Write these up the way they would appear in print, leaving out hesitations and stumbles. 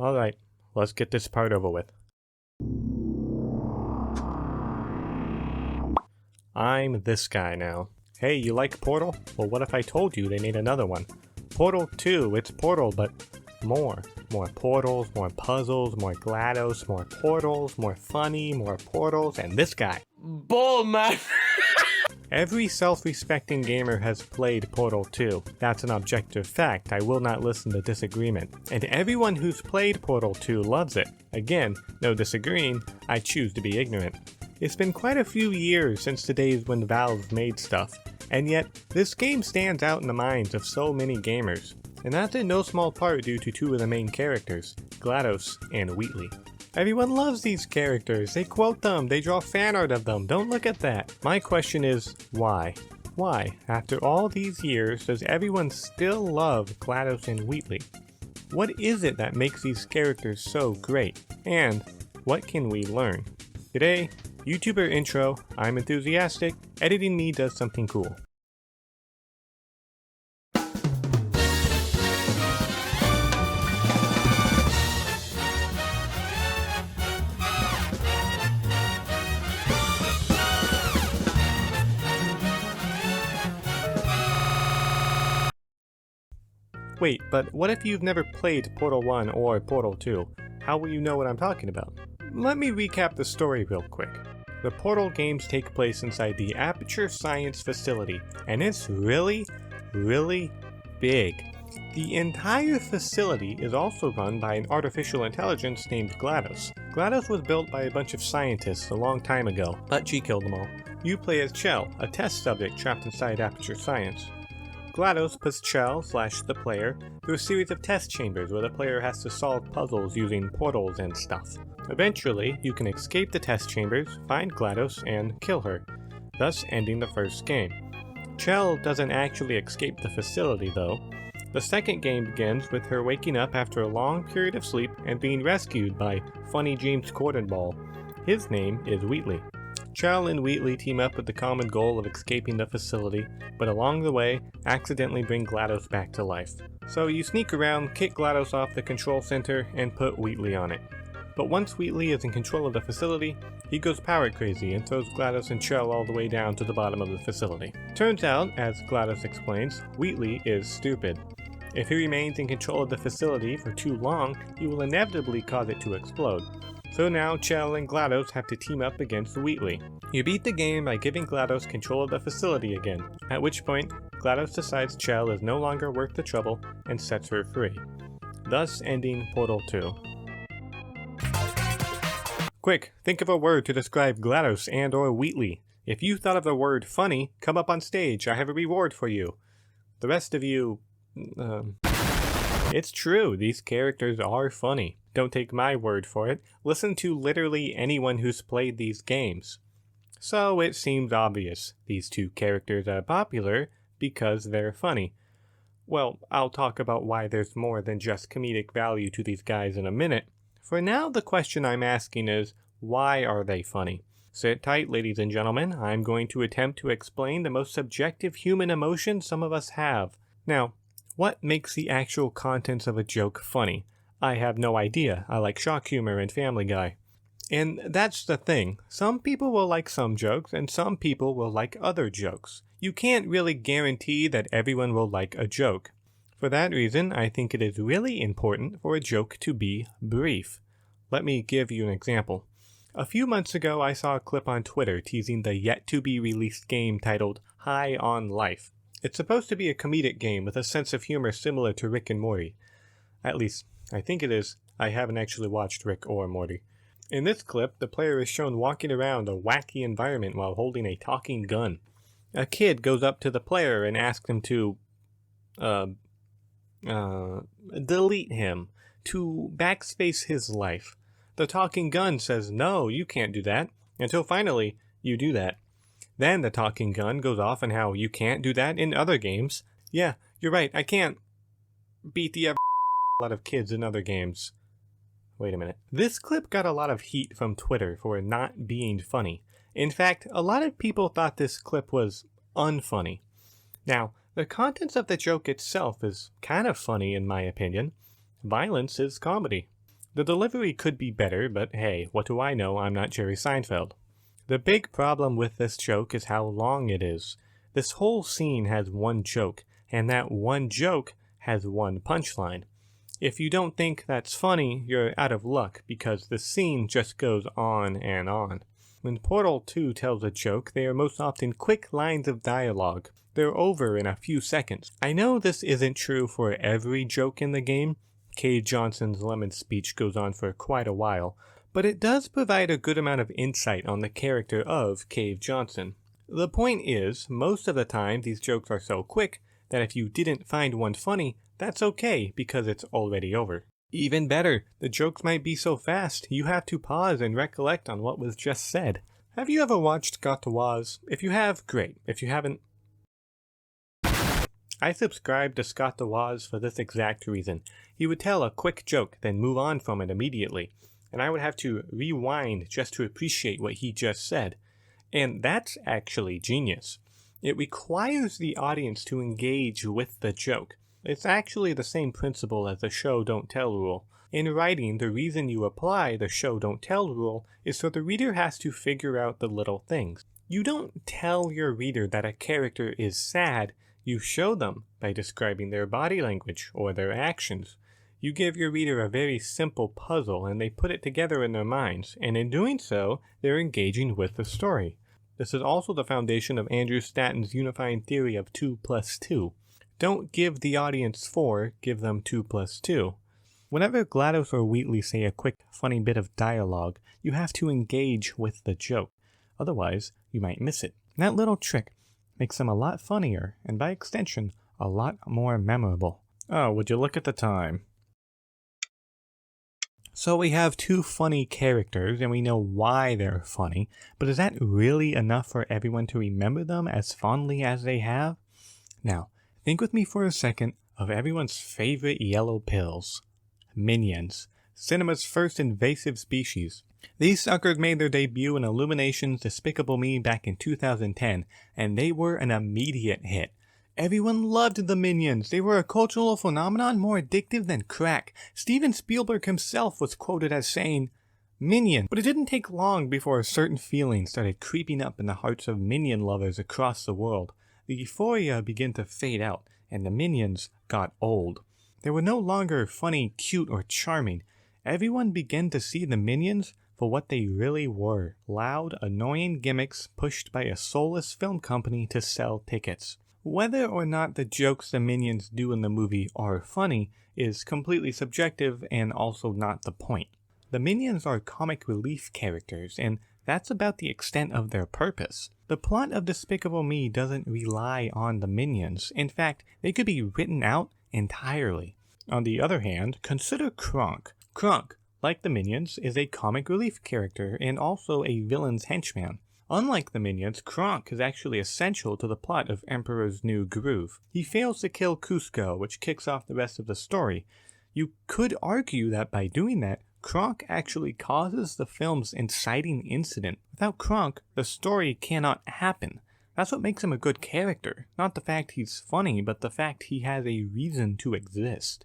Alright, let's get this part over with. I'm this guy now. Hey, you like Portal? Well, what if I told you they made another one? Portal 2, it's Portal, but more. More portals, more puzzles, more GLaDOS, more portals, more funny, more portals, and this guy. Bull, man! Every self-respecting gamer has played Portal 2. That's an objective fact. I will not listen to disagreement. And everyone who's played Portal 2 loves it. Again, no disagreeing, I choose to be ignorant. It's been quite a few years since the days when Valve made stuff, and yet this game stands out in the minds of so many gamers. And that's in no small part due to two of the main characters, Glados and Wheatley. Everyone loves these characters, they quote them, they draw fan art of them, don't look at that. My question is, why? Why, after all these years, does everyone still love Glados and Wheatley? What is it that makes these characters so great? And what can we learn? Today, YouTuber intro, I'm enthusiastic, editing me does something cool. Wait, but what if you've never played Portal 1 or Portal 2? How will you know what I'm talking about? Let me recap the story real quick. The Portal games take place inside the Aperture Science facility, and it's really big. The entire facility is also run by an artificial intelligence named GLaDOS. GLaDOS was built by a bunch of scientists a long time ago, but she killed them all. You play as Chell, a test subject trapped inside Aperture Science. GLaDOS puts Chell, the player, through a series of test chambers where the player has to solve puzzles using portals and stuff. Eventually, you can escape the test chambers, find GLaDOS, and kill her, thus ending the first game. Chell doesn't actually escape the facility though. The second game begins with her waking up after a long period of sleep and being rescued by Funny James Cordenball. His name is Wheatley. Chell and Wheatley team up with the common goal of escaping the facility, but along the way, accidentally bring GLaDOS back to life. So you sneak around, kick GLaDOS off the control center, and put Wheatley on it. But once Wheatley is in control of the facility, he goes power crazy and throws GLaDOS and Chell all the way down to the bottom of the facility. Turns out, as GLaDOS explains, Wheatley is stupid. If he remains in control of the facility for too long, he will inevitably cause it to explode. So now Chell and GLaDOS have to team up against Wheatley. You beat the game by giving GLaDOS control of the facility again, at which point GLaDOS decides Chell is no longer worth the trouble and sets her free, thus ending Portal 2. Quick, think of a word to describe GLaDOS and or Wheatley. If you thought of the word funny, come up on stage, I have a reward for you. The rest of you, it's true, these characters are funny. Don't take my word for it, listen to literally anyone who's played these games. So it seems obvious, these two characters are popular because they're funny. Well, I'll talk about why there's more than just comedic value to these guys in a minute. For now, the question I'm asking is, why are they funny? Sit tight, ladies and gentlemen, I'm going to attempt to explain the most subjective human emotion some of us have. Now, what makes the actual contents of a joke funny? I have no idea. I like shock humor and Family Guy. And that's the thing. Some people will like some jokes, and some people will like other jokes. You can't really guarantee that everyone will like a joke. For that reason, I think it is really important for a joke to be brief. Let me give you an example. A few months ago, I saw a clip on Twitter teasing the yet-to-be-released game titled High on Life. It's supposed to be a comedic game with a sense of humor similar to Rick and Morty. At least, I think it is. I haven't actually watched Rick or Morty. In this clip, the player is shown walking around a wacky environment while holding a talking gun. A kid goes up to the player and asks him to, delete him, to backspace his life. The talking gun says, no, you can't do that, until finally, you do that. Then the talking gun goes off on how you can't do that in other games. Yeah, you're right, I can't beat the out of kids in other games. Wait a minute. This clip got a lot of heat from Twitter for it not being funny. In fact, a lot of people thought this clip was unfunny. Now, the contents of the joke itself is kind of funny in my opinion. Violence is comedy. The delivery could be better, but hey, what do I know? I'm not Jerry Seinfeld. The big problem with this joke is how long it is. This whole scene has one joke, and that one joke has one punchline. If you don't think that's funny, you're out of luck because the scene just goes on and on. When Portal 2 tells a joke, they are most often quick lines of dialogue. They're over in a few seconds. I know this isn't true for every joke in the game. Cave Johnson's lemon speech goes on for quite a while, but it does provide a good amount of insight on the character of Cave Johnson. The point is, most of the time these jokes are so quick that if you didn't find one funny, that's okay because it's already over. Even better, the jokes might be so fast you have to pause and recollect on what was just said. Have you ever watched Glados? If you have, great. If you haven't, I subscribed to Scott DeWaz for this exact reason. He would tell a quick joke, then move on from it immediately, and I would have to rewind just to appreciate what he just said. And that's actually genius. It requires the audience to engage with the joke. It's actually the same principle as the show don't tell rule. In writing, the reason you apply the show don't tell rule is so the reader has to figure out the little things. You don't tell your reader that a character is sad. You show them by describing their body language or their actions. You give your reader a very simple puzzle and they put it together in their minds, and in doing so, they're engaging with the story. This is also the foundation of Andrew Stanton's unifying theory of 2 plus 2. Don't give the audience 4, give them 2 plus 2. Whenever Glados or Wheatley say a quick, funny bit of dialogue, you have to engage with the joke. Otherwise, you might miss it. And that little trick makes them a lot funnier, and by extension, a lot more memorable. Oh, would you look at the time? So we have two funny characters, and we know why they're funny, but is that really enough for everyone to remember them as fondly as they have? Now, think with me for a second of everyone's favorite yellow pills. Minions, cinema's first invasive species. These suckers made their debut in Illumination's Despicable Me back in 2010, and they were an immediate hit. Everyone loved the Minions. They were a cultural phenomenon more addictive than crack. Steven Spielberg himself was quoted as saying, "Minion." But it didn't take long before a certain feeling started creeping up in the hearts of Minion lovers across the world. The euphoria began to fade out, and the Minions got old. They were no longer funny, cute, or charming. Everyone began to see the Minions for what they really were: loud, annoying gimmicks pushed by a soulless film company to sell tickets. Whether or not the jokes the Minions do in the movie are funny is completely subjective and also not the point. The Minions are comic relief characters, and that's about the extent of their purpose. The plot of Despicable Me doesn't rely on the Minions. In fact, they could be written out entirely. On the other hand, consider Kronk. Kronk, like the Minions, is a comic relief character and also a villain's henchman. Unlike the Minions, Kronk is actually essential to the plot of Emperor's New Groove. He fails to kill Kuzco, which kicks off the rest of the story. You could argue that by doing that, Kronk actually causes the film's inciting incident. Without Kronk, the story cannot happen. That's what makes him a good character. Not the fact he's funny, but the fact he has a reason to exist.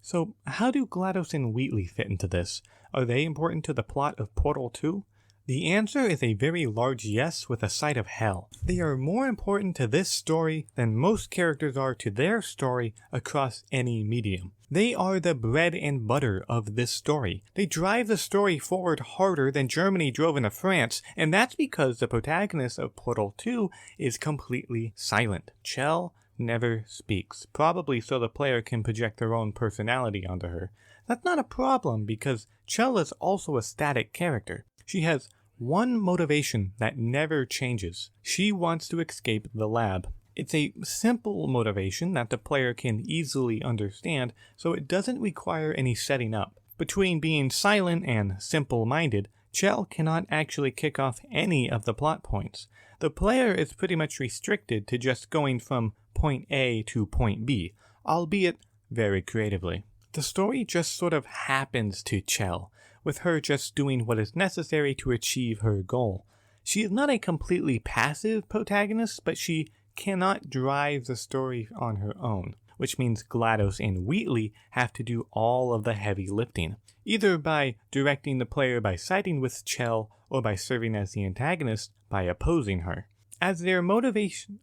So, how do Glados and Wheatley fit into this? Are they important to the plot of Portal 2? The answer is a very large yes with a side of hell. They are more important to this story than most characters are to their story across any medium. They are the bread and butter of this story. They drive the story forward harder than Germany drove into France, and that's because the protagonist of Portal 2 is completely silent. Chell never speaks, probably so the player can project their own personality onto her. That's not a problem because Chell is also a static character. She has one motivation that never changes. She wants to escape the lab. It's a simple motivation that the player can easily understand, so it doesn't require any setting up. Between being silent and simple-minded, Chell cannot actually kick off any of the plot points. The player is pretty much restricted to just going from point A to point B, albeit very creatively. The story just sort of happens to Chell, with her just doing what is necessary to achieve her goal. She is not a completely passive protagonist, but she cannot drive the story on her own. which means Glados and Wheatley have to do all of the heavy lifting, either by directing the player by siding with Chell or by serving as the antagonist by opposing her. As their motivation...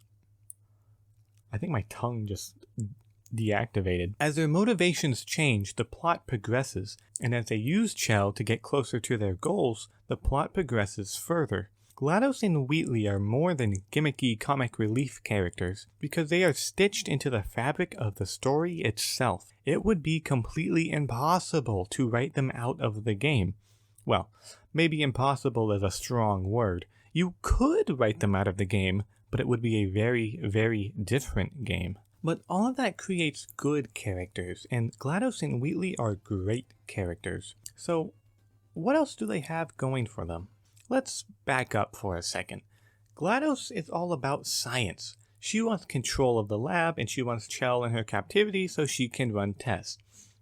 I think my tongue just deactivated. As their motivations change, the plot progresses, and as they use Chell to get closer to their goals, the plot progresses further. Glados and Wheatley are more than gimmicky comic relief characters because they are stitched into the fabric of the story itself. It would be completely impossible to write them out of the game. Well, maybe impossible is a strong word. You could write them out of the game, but it would be a very, very different game. But all of that creates good characters, and Glados and Wheatley are great characters. So, what else do they have going for them? Let's back up for a second. Glados is all about science. She wants control of the lab, and she wants Chell in her captivity so she can run tests.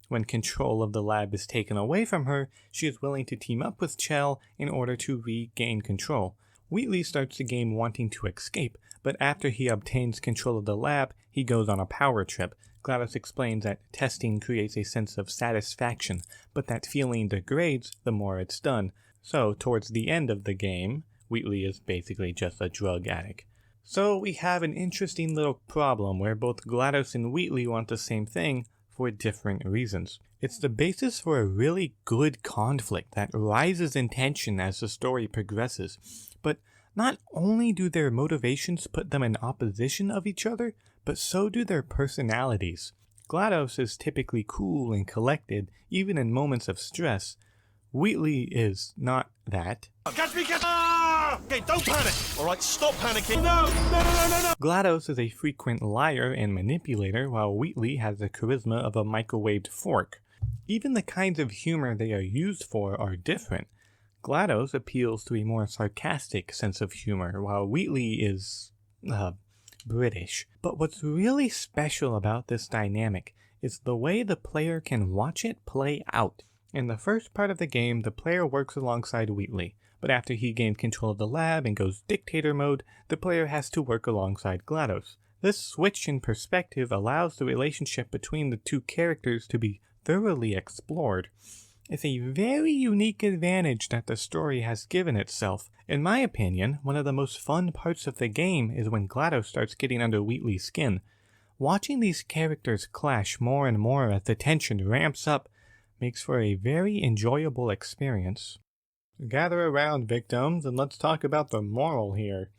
When control of the lab is taken away from her, she is willing to team up with Chell in order to regain control. Wheatley starts the game wanting to escape, but after he obtains control of the lab, he goes on a power trip. Glados explains that testing creates a sense of satisfaction, but that feeling degrades the more it's done. So, towards the end of the game, Wheatley is basically just a drug addict. So we have an interesting little problem where both Glados and Wheatley want the same thing for different reasons. It's the basis for a really good conflict that rises in tension as the story progresses. But not only do their motivations put them in opposition of each other, but so do their personalities. Glados is typically cool and collected, even in moments of stress. Wheatley is not that. Catch me, catch me! Okay, don't panic! Alright, stop panicking! No! Glados is a frequent liar and manipulator, while Wheatley has the charisma of a microwaved fork. Even the kinds of humor they are used for are different. Glados appeals to a more sarcastic sense of humor, while Wheatley is, British. But what's really special about this dynamic is the way the player can watch it play out. In the first part of the game, the player works alongside Wheatley, but after he gains control of the lab and goes dictator mode, the player has to work alongside Glados. This switch in perspective allows the relationship between the two characters to be thoroughly explored. It's a very unique advantage that the story has given itself. In my opinion, one of the most fun parts of the game is when Glados starts getting under Wheatley's skin. Watching these characters clash more and more as the tension ramps up makes for a very enjoyable experience. Gather around, victims, and let's talk about the moral here.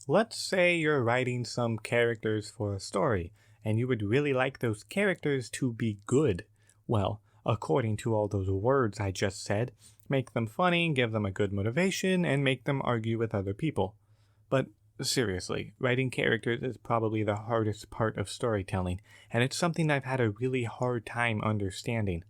Let's say you're writing some characters for a story, and you would really like those characters to be good. Well, according to all those words I just said, make them funny, give them a good motivation, and make them argue with other people. But seriously, writing characters is probably the hardest part of storytelling, and it's something I've had a really hard time understanding.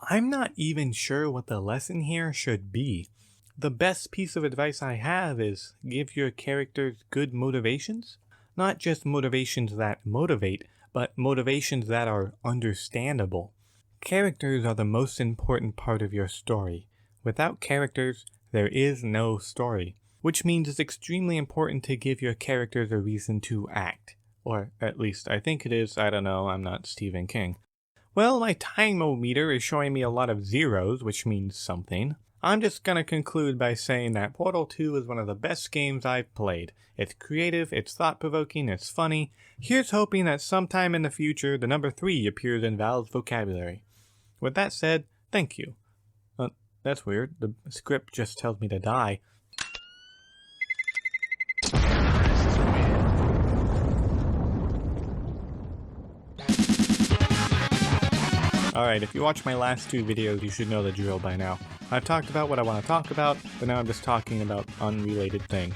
I'm not even sure what the lesson here should be. The best piece of advice I have is give your characters good motivations. Not just motivations that motivate, but motivations that are understandable. Characters are the most important part of your story. Without characters, there is no story. Which means it's extremely important to give your characters a reason to act. Or at least I think it is, I don't know, I'm not Stephen King. Well, my time-o-meter is showing me a lot of zeros, which means something. I'm just gonna conclude by saying that Portal 2 is one of the best games I've played. It's creative, it's thought-provoking, it's funny. Here's hoping that sometime in the future, the number 3 appears in Valve's vocabulary. With that said, thank you. That's weird. The script just tells me to die. Alright, if you watched my last 2 videos, you should know the drill by now. I've talked about what I want to talk about, but now I'm just talking about unrelated things.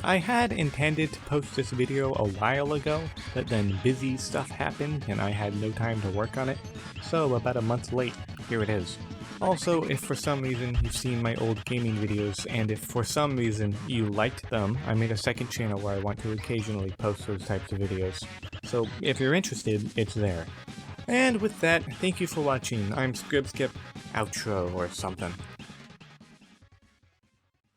I had intended to post this video a while ago, but then busy stuff happened and I had no time to work on it, so about a month late, here it is. Also, if for some reason you've seen my old gaming videos, and if for some reason you liked them, I made a second channel where I want to occasionally post those types of videos. So if you're interested, it's there. And with that, thank you for watching. I'm ScribSkip, outro or something.